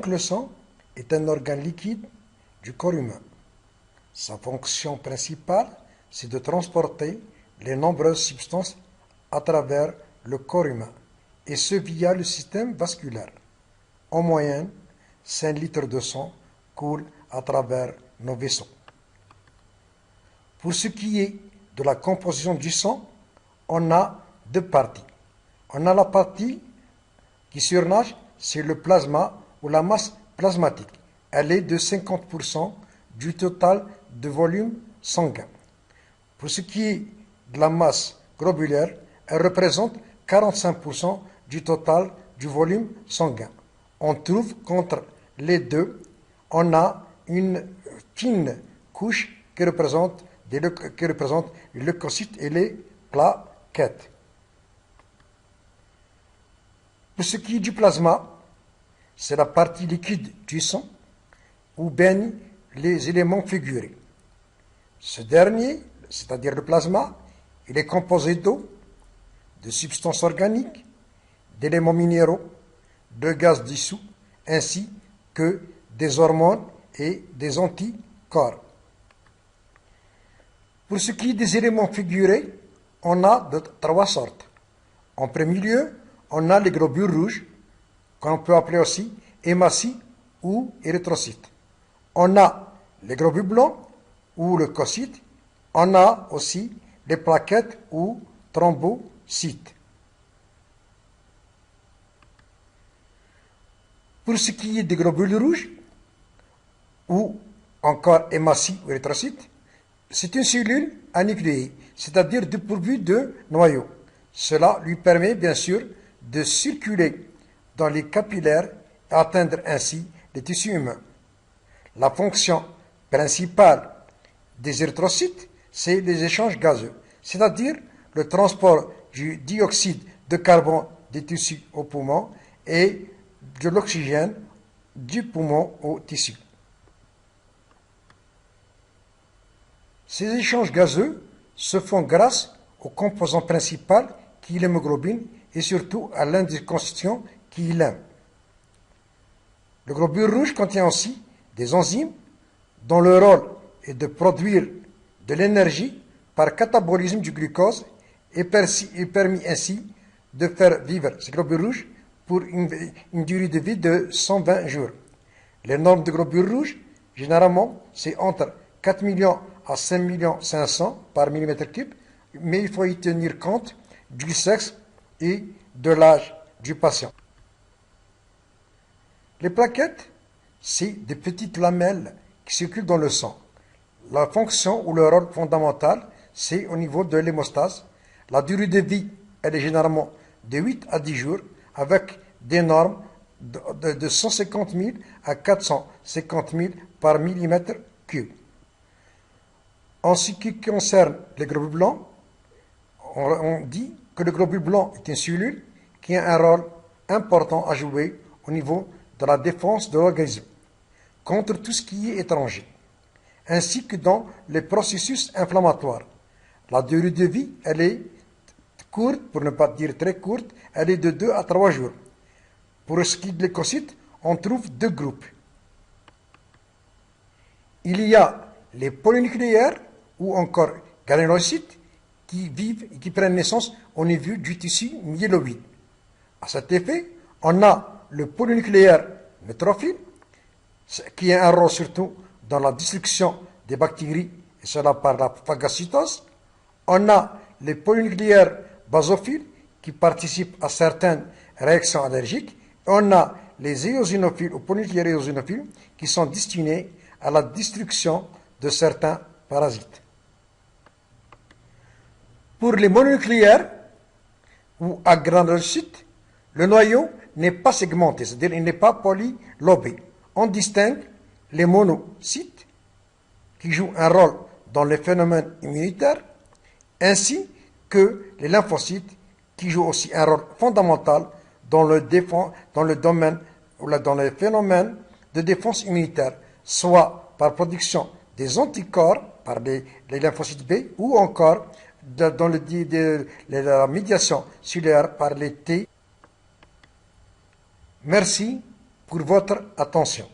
Donc le sang est un organe liquide du corps humain. Sa fonction principale, c'est de transporter les nombreuses substances à travers le corps humain, et ce via le système vasculaire. En moyenne, 5 litres de sang coulent à travers nos vaisseaux. Pour ce qui est de la composition du sang, on a deux parties. On a la partie qui surnage, c'est le plasma ou la masse plasmatique. Elle est de 50% du total de volume sanguin. Pour ce qui est de la masse globulaire, elle représente 45% du total du volume sanguin. On trouve qu'entre les deux, on a une fine couche qui représente les leucocytes et les plaquettes. Pour ce qui est du plasma, c'est la partie liquide du sang où baignent les éléments figurés. Ce dernier, c'est-à-dire le plasma, il est composé d'eau, de substances organiques, d'éléments minéraux, de gaz dissous, ainsi que des hormones et des anticorps. Pour ce qui est des éléments figurés, on a de trois sortes. En premier lieu, on a les globules rouges, qu'on peut appeler aussi hématies ou érythrocytes. On a les globules blancs ou leucocytes. On a aussi les plaquettes ou thrombocytes. Pour ce qui est des globules rouges, ou encore hématies ou érythrocytes, c'est une cellule anucléée, c'est-à-dire dépourvue de noyau. Cela lui permet bien sûr de circuler dans les capillaires et atteindre ainsi les tissus humains. La fonction principale des érythrocytes, c'est les échanges gazeux, c'est-à-dire le transport du dioxyde de carbone des tissus aux poumons et de l'oxygène du poumon au tissu. Ces échanges gazeux se font grâce au composant principal qui est l'hémoglobine et surtout à l'un des constituants qui est l'hème. Le globule rouge contient aussi des enzymes dont le rôle est de produire de l'énergie par catabolisme du glucose et permet ainsi de faire vivre ces globules rouges pour une durée de vie de 120 jours. Les normes de globules rouges, généralement, c'est entre 4 millions à 5 millions 500 par millimètre cube, mais il faut y tenir compte du sexe et de l'âge du patient. Les plaquettes, c'est des petites lamelles qui circulent dans le sang. La fonction ou le rôle fondamental, c'est au niveau de l'hémostase. La durée de vie, elle est généralement de 8 à 10 jours, avec des normes de 150 000 à 450 000 par millimètre cube. En ce qui concerne les globules blancs, on dit que le globule blanc est une cellule qui a un rôle important à jouer au niveau de la défense de l'organisme contre tout ce qui est étranger, ainsi que dans les processus inflammatoires. La durée de vie, elle est courte, pour ne pas dire très courte, elle est de 2 à 3 jours. Pour ce qui est de leucocytes, on trouve deux groupes. Il y a les polynucléaires ou encore granulocytes qui vivent et qui prennent naissance au niveau du tissu myéloïde. À cet effet, on a le polynucléaire neutrophile, qui a un rôle surtout dans la destruction des bactéries, et cela par la phagocytose. On a les polynucléaires basophiles, qui participent à certaines réactions allergiques. On a les éosinophiles ou polynucléaires éosinophiles, qui sont destinés à la destruction de certains parasites. Pour les mononucléaires ou agranulocytes, le noyau n'est pas segmenté, c'est-à-dire il n'est pas polylobé. On distingue les monocytes qui jouent un rôle dans les phénomènes immunitaires, ainsi que les lymphocytes qui jouent aussi un rôle fondamental dans le domaine ou dans les phénomènes de défense immunitaire, soit par production des anticorps par les lymphocytes B ou encore dans la médiation cellulaire par les T. Merci pour votre attention.